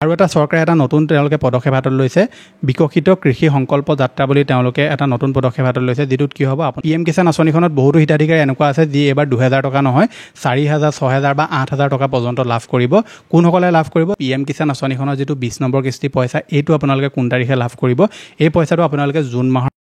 আৰু এটা চৰকাৰে এটা নতুন তেওঁলোকে পদক্ষেপ হাতত লৈছে বিকশিত কৃষি সংকল্প যাত্ৰা বুলি তেওঁলোকে এটা নতুন পদক্ষেপ হাতত লৈছে যিটোত কি হ'ব PM কিষাণ আঁচনিখনত বহুতো হিতাধিকাৰী এনেকুৱা আছে যি এবাৰ 2000 টকা নহয় 4000 6000 বা 8000 টকা পৰ্যন্ত লাভ কৰিব কোনসকলে লাভ কৰিব PM কিষাণ আঁচনিখনৰ যিটো 20 নম্বৰ কিস্তি পইচা এইটো আপোনালোকে কোন তাৰিখে লাভ কৰিব এই পইচাটো আপোনালোকে জুন মাহৰ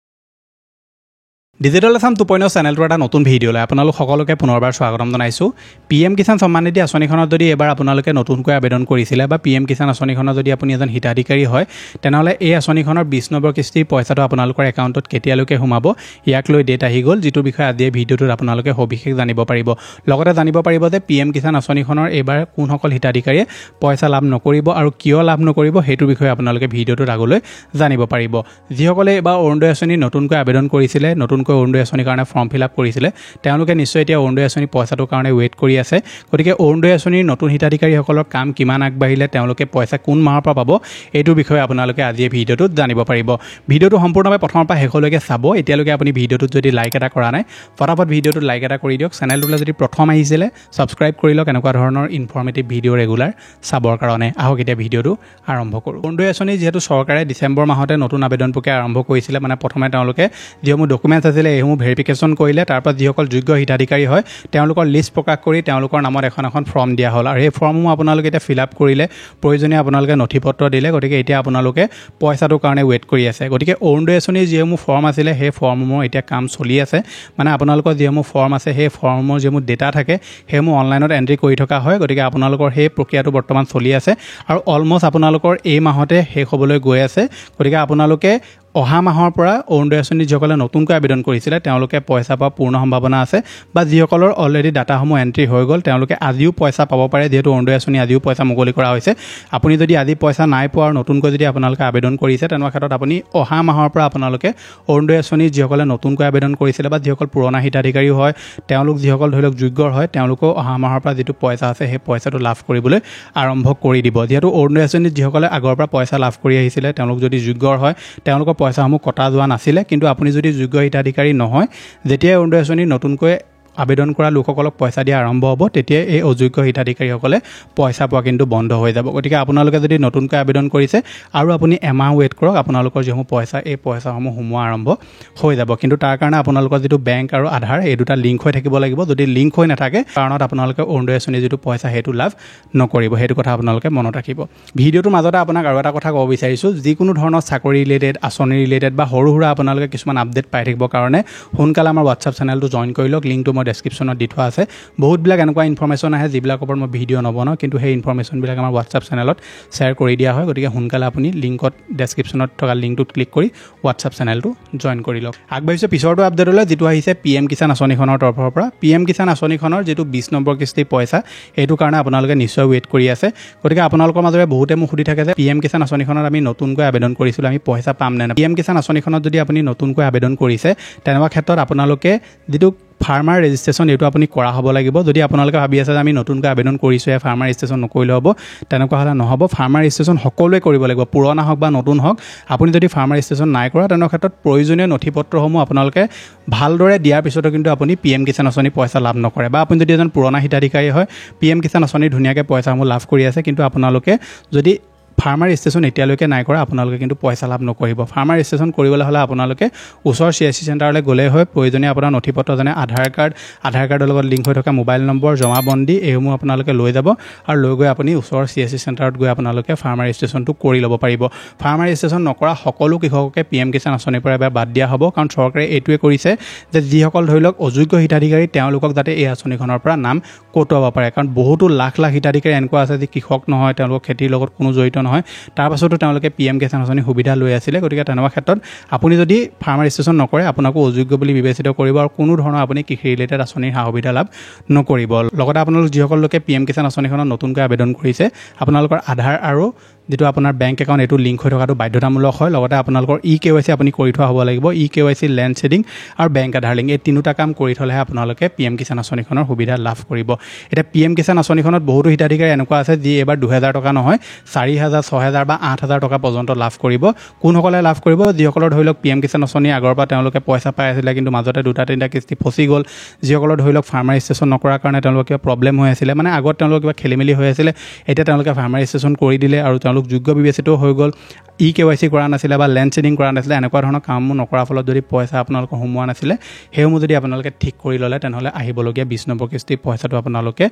ডিজিটেল আসাম 2.0 চেনেলটোৰ এটা নতুন ভিডিঅ'লৈ আপোনালোক সকলোকে পুনৰবাৰ স্বাগতম জনাইছোঁ PM কিষাণ সন্মান নিধি আঁচনিখনত যদি এবাৰ আপোনালোকে নতুনকৈ আবেদন কৰিছিলে বা PM কিষাণ আঁচনিখনত যদি আপুনি এজন হিতাধিকাৰী হয় তেনেহ'লে এই আঁচনিখনৰ 20 নম্বৰ কিস্তিৰ পইচাটো আপোনালোকৰ একাউণ্টত কেতিয়ালৈকে সোমাব ইয়াক লৈ ডেট আহি গ'ল যিটোৰ বিষয়ে আজি এই ভিডিঅ'টোত আপোনালোকে সবিশেষ জানিব পাৰিব লগতে জানিব পাৰিব যে PM কিষাণ আঁচনিখনৰ এইবাৰ কোনসকল হিতাধিকাৰীয়ে পইচা লাভ নকৰিব আৰু কিয় লাভ নকৰিব সেইটো বিষয়ে আপোনালোকে ভিডিঅ'টোত আগলৈ জানিব পাৰিব যিসকলে এইবাৰ অৰুণোদয় আঁচনি নতুনকৈ আবেদন কৰিছিলে নতুনকৈ অৰুণোদয় আঁচনিৰ কাৰণে ফৰ্ম ফিল আপ কৰিছিলে তেওঁলোকে নিশ্চয় এতিয়া অৰুণোদয় আঁচনি পইচাটোৰ কাৰণে ৱেইট কৰি আছে গতিকে অৰুণোদয় আঁচনিৰ নতুন হিতাধিকাৰীসকলৰ কাম কিমান আগবাঢ়িলে তেওঁলোকে পইচা কোন মাহৰ পৰা পাব এইটোৰ বিষয়ে আপোনালোকে আজি এই ভিডিঅ'টোত জানিব পাৰিব ভিডিঅ'টো সম্পূৰ্ণভাৱে প্ৰথমৰ পৰা শেষলৈকে চাব এতিয়ালৈকে আপুনি ভিডিঅ'টোত যদি লাইক এটা কৰা নাই ফটাফট ভিডিঅ'টোত লাইক এটা কৰি দিয়ক চেনেলটোলৈ যদি প্ৰথম আহিছিলে ছাবস্ক্ৰাইব কৰি লওক এনেকুৱা ধৰণৰ ইনফৰ্মেটিভ ভিডিঅ' ৰেগুলাৰ চাবৰ কাৰণে আহক এতিয়া ভিডিঅ'টো আৰম্ভ কৰোঁ অৰুণোদয় আঁচনি যিহেতু চৰকাৰে ডিচেম্বৰ মাহতে নতুন আবেদন প্ৰক্ৰিয়া আৰম্ভ কৰিছিলে মানে প্ৰথমে তেওঁলোকে যিসমূহ ডকুমেণ্টছ আছিলে এইসমূহ ভেৰিফিকেশ্যন কৰিলে তাৰপৰা যিসকল যোগ্য হিতাধিকাৰী হয় তেওঁলোকৰ লিষ্ট প্ৰকাশ কৰি তেওঁলোকৰ নামত এখন ফৰ্ম দিয়া হ'ল আৰু এই ফৰ্মসমূহ আপোনালোকে এতিয়া ফিল আপ কৰিলে প্ৰয়োজনীয় আপোনালোকে নথিপত্ৰ দিলে গতিকে এতিয়া আপোনালোকে পইচাটোৰ কাৰণে ৱেইট কৰি আছে গতিকে অৰুণোদয় আঁচনিৰ যিসমূহ ফৰ্ম আছিলে সেই ফৰ্মসমূহ এতিয়া কাম চলি আছে মানে আপোনালোকৰ যিসমূহ ফৰ্ম আছে সেই ফৰ্মৰ যিসমূহ ডেটা থাকে সেইসমূহ অনলাইনত এণ্ট্ৰি কৰি থকা হয় গতিকে আপোনালোকৰ সেই প্ৰক্ৰিয়াটো বৰ্তমান চলি আছে আৰু অলমষ্ট আপোনালোকৰ এই মাহতে শেষ হ'বলৈ গৈ আছে গতিকে আপোনালোকে অহা মাহৰ পৰা অৰুণোদয় আঁচনি যিসকলে নতুনকৈ আবেদন কৰিছিলে তেওঁলোকে পইচা পোৱাৰ পূৰ্ণ সম্ভাৱনা আছে বা যিসকলৰ অলৰেডি ডাটাসমূহ এণ্ট্ৰি হৈ গ'ল তেওঁলোকে আজিও পইচা পাব পাৰে যিহেতু অৰুণোদয় আঁচনি আজিও পইচা মুকলি কৰা হৈছে আপুনি যদি আজি পইচা নাই পোৱা আৰু নতুনকৈ যদি আপোনালোকে আবেদন কৰিছে তেনেকুৱা ক্ষেত্ৰত আপুনি অহা মাহৰ পৰা আপোনালোকে অৰুণোদয় আঁচনি যিসকলে নতুনকৈ আবেদন কৰিছিলে বা যিসকল পুৰণা হিতাধিকাৰী হয় তেওঁলোক যিসকল ধৰি লওক যোগ্য হয় তেওঁলোকেও অহা মাহৰ পৰা যিটো পইচা আছে সেই পইচাটো লাভ কৰিবলৈ আৰম্ভ কৰি দিব যিহেতু অৰুণোদয় আঁচনিত যিসকলে আগৰ পৰা পইচা লাভ কৰি আহিছিলে তেওঁলোক যদি যোগ্য হয় তেওঁলোকৰ পইচাসমূহ কটা যোৱা নাছিলে কিন্তু আপুনি যদি যোগ্য হিতাধিকাৰী নহয় যেতিয়াই অৰুণোদয় আঁচনি নতুনকৈ আবেদন কৰা লোকসকলক পইচা দিয়া আৰম্ভ হ'ব তেতিয়াই এই অযোগ্য হিতাধিকাৰীসকলে পইচা পোৱা কিন্তু বন্ধ হৈ যাব গতিকে আপোনালোকে যদি নতুনকৈ আবেদন কৰিছে আৰু আপুনি এমাহ ৱেইট কৰক আপোনালোকৰ যিসমূহ পইচা এই পইচাসমূহ সোমোৱা আৰম্ভ হৈ যাব কিন্তু তাৰ কাৰণে আপোনালোকৰ যিটো বেংক আৰু আধাৰ এই দুটা লিংক হৈ থাকিব লাগিব যদি লিংক হৈ নাথাকে কাৰণত আপোনালোকে অৰুণোদয় আঁচনিৰ যিটো পইচা সেইটো লাভ নকৰিব সেইটো কথা আপোনালোকে মনত ৰাখিব ভিডিঅ'টোৰ মাজতে আপোনাক আৰু এটা কথা ক'ব বিচাৰিছোঁ যিকোনো ধৰণৰ চাকৰি ৰিলেটেড আঁচনি ৰিলেটেড বা সৰু সুৰা আপোনালোকে কিছুমান আপডেট পাই থাকিবৰ কাৰণে সোনকালে আমাৰ হোৱাটছআপ চেনেলটো জইন কৰি লওক লিংকটো ডেছক্ৰিপশ্যনত দি থোৱা আছে বহুতবিলাক এনেকুৱা ইনফৰমেশ্যন আহে যিবিলাকৰ ওপৰত মই ভিডিঅ' নবনাওঁ কিন্তু সেই ইনফৰমেশ্যনবিলাক আমাৰ হোৱাটছআপ চেনেলত শ্বেয়াৰ কৰি দিয়া হয় গতিকে সোনকালে আপুনি লিংকত ডেছক্ৰিপশ্যনত থকা লিংকটোত ক্লিক কৰি হোৱাটছআপ চেনেলটো জইন কৰি লওক আগবাঢ়িছোঁ পিছৰটো আপডেটলৈ যিটো আহিছে PM কিষাণ আঁচনিখনৰ তৰফৰ পৰা PM কিষাণ আঁচনিখনৰ যিটো 20 নম্বৰ কিস্তিৰ পইচা এইটো কাৰণে আপোনালোকে নিশ্চয় ৱেইট কৰি আছে গতিকে আপোনালোকৰ মাজৰে বহুতে মোক সুধি থাকে যে PM কিষাণ আঁচনিখনত আমি নতুনকৈ আবেদন কৰিছিলোঁ আমি পইচা পাম নে PM কিষাণ আঁচনিখনত যদি আপুনি নতুনকৈ আবেদন কৰিছে তেনেকুৱা ক্ষেত্ৰত আপোনালোকে যিটো ফাৰ্মাৰ ৰেজিষ্ট্ৰেশ্যন এইটো আপুনি কৰা হ'ব লাগিব যদি আপোনালোকে ভাবি আছে যে আমি নতুনকৈ আবেদন কৰিছোঁ ফাৰ্মাৰ ৰেজিষ্ট্ৰেশ্যন নকৰিলে হ'ব তেনেকুৱা হ'লে নহ'ব ফাৰ্মাৰ ৰেজিষ্ট্ৰেশ্যন সকলোৱে কৰিব লাগিব পুৰণা হওক বা নতুন হওক আপুনি যদি ফাৰ্মাৰ ৰেজিষ্ট্ৰেশ্যন নাই কৰা তেনেকুৱা ক্ষেত্ৰত প্ৰয়োজনীয় নথিপত্ৰসমূহ আপোনালোকে ভালদৰে দিয়াৰ পিছতো কিন্তু আপুনি PM কিষাণ আঁচনি পইচা লাভ নকৰে বা আপুনি যদি এজন পুৰণা হিতাধিকাৰী হয় PM কিষাণ আঁচনি ধুনীয়াকৈ পইচাসমূহ লাভ কৰি আছে কিন্তু আপোনালোকে যদি ফাৰ্মাৰ ৰেজিষ্ট্ৰেশ্যন এতিয়ালৈকে নাই কৰা আপোনালোকে কিন্তু পইচা লাভ নকৰিব ফাৰ্মাৰ ৰেজিষ্ট্ৰেশ্যন কৰিবলৈ হ'লে আপোনালোকে ওচৰৰ CSC চেণ্টাৰলৈ গ'লেই হয় প্ৰয়োজনীয় আপোনাৰ নথিপত্ৰ যেনে আধাৰ কাৰ্ডৰ লগত লিংক হৈ থকা মোবাইল নম্বৰ জমাবন্দী এইসমূহ আপোনালোকে লৈ যাব আৰু লৈ গৈ আপুনি ওচৰৰ CSC চেণ্টাৰত গৈ আপোনালোকে ফাৰ্মাৰ ৰেজিষ্ট্ৰেশ্যনটো কৰি ল'ব পাৰিব ফাৰ্মাৰ ৰেজিষ্ট্ৰেশ্যন নকৰা সকলো কৃষককে PM কিষাণ আঁচনিৰ পৰা এবাৰ বাদ দিয়া হ'ব কাৰণ চৰকাৰে এইটোৱে কৰিছে যে যিসকল ধৰি লওক অযোগ্য হিতাধিকাৰী তেওঁলোকক যাতে এই আঁচনিখনৰ পৰা নাম কটোৱাব পাৰে কাৰণ বহুতো লাখ লাখ হিতাধিকাৰী এনেকুৱা আছে যি কৃষক নহয় তেওঁলোকৰ খেতিৰ লগত কোনো জড়িত নহয় তাৰ পাছতো তেওঁলোকে PM কিষাণ আঁচনি সুবিধা লৈ আছিলে গতিকে তেনেকুৱা ক্ষেত্ৰত আপুনি যদি ফাৰ্মাৰ ৰেজিষ্ট্ৰেশ্যন নকৰে আপোনাকো অযোগ্য বুলি বিবেচিত কৰিব আৰু কোনো ধৰণৰ আপুনি কৃষি ৰিলেটেড আঁচনিৰ সা সুবিধা লাভ নকৰিব লগতে আপোনালোক যিসকল লোকে PM কিষাণ আঁচনিখনত নতুনকৈ আবেদন কৰিছে আপোনালোকৰ আধাৰ আৰু যেটো আপোনাৰ বেংক একাউণ্ট এটো লিংক হৈ থকাটো বাধ্যতামূলক হয় লগতে আপোনালোকৰ KYC আপুনি কৰি থোৱা হ'ব লাগিব KYC ল্যান্ড শেডিং আৰু বেংক আধাৰ লিংক এই তিনিটা কাম কৰি থলেহে আপোনালোকে PM কিষাণ আঁচনিখনৰ সুবিধা লাভ কৰিব এটা PM কিষাণ আঁচনিখনত বহুতো হিতাধিকাৰী এনেকুৱা আছে যি এবাৰ 2000 টকা নহয় 4000 6000 বা 8000 টকা পৰ্যন্ত লাভ কৰিব কোনসকলে লাভ কৰিব যিসকলৰ ধৰি লওক PM কিষাণ আঁচনি আগৰ পৰা তেওঁলোকে পইচা পাই আছিল কিন্তু মাজতে দুটা তিনিটা কিস্তি ফসি গ'ল যিসকলৰ ধৰি লওক ফাৰ্মাৰ ৰেজিষ্ট্ৰেশ্যন নকৰাৰ কাৰণে তেওঁলোকৰ কিবা প্ৰবলেম হৈ আছিল মানে আগত তেওঁলোকৰ কিবা খেলিমেলি হৈ আছিল এতিয়া তেওঁলোকে ফাৰ্মাৰ ৰেজিষ্ট্ৰেশ্যন কৰি দিলে আৰু তেওঁলোক তেওঁলোক যোগ্য বিবেচিত হৈ গ'ল KYC কৰা নাছিলে বা লেণ্ড চেডিং কৰা নাছিলে এনেকুৱা ধৰণৰ কামবোৰ নকৰাৰ ফলত যদি পইচা আপোনালোকৰ সোমোৱা নাছিলে সেইসমূহ যদি আপোনালোকে ঠিক কৰি ল'লে তেনেহ'লে আহিবলগীয়া 20 নম্বৰ কিস্তি পইচাটো আপোনালোকে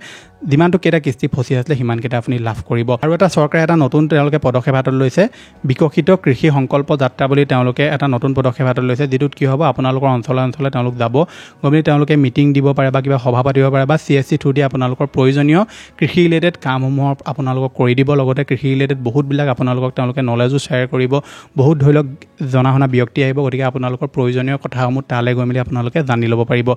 যিমানটো কেইটা কিস্তি ফচি আছিলে সিমানকেইটা আপুনি লাভ কৰিব আৰু এটা চৰকাৰে এটা নতুন তেওঁলোকে পদক্ষেপ হাতত লৈছে বিকশিত কৃষি সংকল্প যাত্ৰা বুলি তেওঁলোকে এটা নতুন পদক্ষেপ হাতত লৈছে যিটোত কি হ'ব আপোনালোকৰ অঞ্চলে তেওঁলোক যাব গমনি তেওঁলোকে মিটিং দিব পাৰে বা কিবা সভা পাতিব পাৰে বা CSC থ্ৰু দি আপোনালোকৰ প্ৰয়োজনীয় কৃষি ৰিলেটেড কামসমূহ আপোনালোকক কৰি দিব লগতে কৃষি ৰিলেটেড বহুতবিলাক আপোনালোকক তেওঁলোকে নলেজো শ্বেয়াৰ কৰিব বহুত ধৰি লওক জনা শুনা ব্যক্তি আহিব গতিকে আপোনালোকৰ প্ৰয়োজনীয় কথাসমূহ তালৈ গৈ মেলি আপোনালোকে জানি ল'ব পাৰিব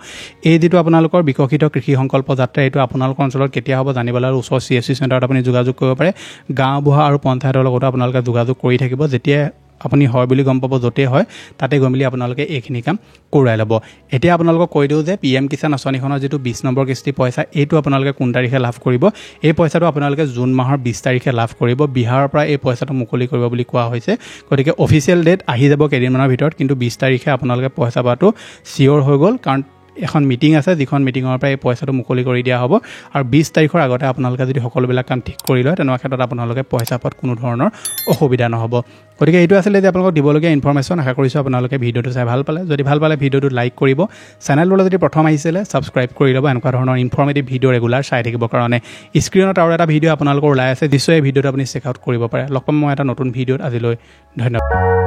এই যিটো আপোনালোকৰ বিকশিত কৃষি সংকল্প যাত্ৰা এইটো আপোনালোকৰ অঞ্চলত কেতিয়া হ'ব জানিবলৈ আৰু ওচৰ CSC চেণ্টাৰত আপুনি যোগাযোগ কৰিব পাৰে গাঁও বুঢ়া আৰু পঞ্চায়তৰ লগতো আপোনালোকে যোগাযোগ কৰি থাকিব যেতিয়া আপুনি হয় বুলি গম পাব য'তে হয় তাতে গৈ মেলি আপোনালোকে এইখিনি কাম কৰাই ল'ব এতিয়া আপোনালোকক কৈ দিওঁ যে PM কিষাণ আঁচনিখনৰ যিটো 20 নম্বৰ কিস্তি পইচা এইটো আপোনালোকে কোন তাৰিখে লাভ কৰিব এই পইচাটো আপোনালোকে জুন মাহৰ 20 তাৰিখে লাভ কৰিব বিহাৰৰ পৰা এই পইচাটো মুকলি কৰিব বুলি কোৱা হৈছে গতিকে অফিচিয়েল ডেট আহি যাব কেইদিনমানৰ ভিতৰত কিন্তু 20 তাৰিখে আপোনালোকে পইচা পাটো চিয়ৰ হৈ গ'ল কাৰণ এখন মিটিং আছে যিখন মিটিঙৰ পৰা এই পইচাটো মুকলি কৰি দিয়া হ'ব আৰু 20 তাৰিখৰ আগতে আপোনালোকে যদি সকলোবিলাক কাম ঠিক কৰি লয় তেনেকুৱা ক্ষেত্ৰত আপোনালোকে পইচা পোৱাত কোনো ধৰণৰ অসুবিধা নহ'ব গতিকে এইটো আছিলে যে আপোনালোকক দিবলগীয়া ইনফৰমেশ্যন আশা কৰিছোঁ আপোনালোকে ভিডিঅ'টো চাই ভাল পালে যদি ভাল পালে ভিডিঅ'টো লাইক কৰিব চেনেলটোলৈ যদি প্ৰথম আহিছিলে ছাবস্ক্ৰাইব কৰি ল'ব এনেকুৱা ধৰণৰ ইনফৰমেটিভ ভিডিঅ' ৰেগুলাৰ চাই থাকিবৰ কাৰণে স্ক্ৰীনত আৰু এটা ভিডিঅ' আপোনালোকৰ ওলাই আছে নিশ্চয় এই ভিডিঅ'টো আপুনি চেক আউট কৰিব পাৰে লগ পাম মই এটা নতুন ভিডিঅ'ত আজিলৈ ধন্যবাদ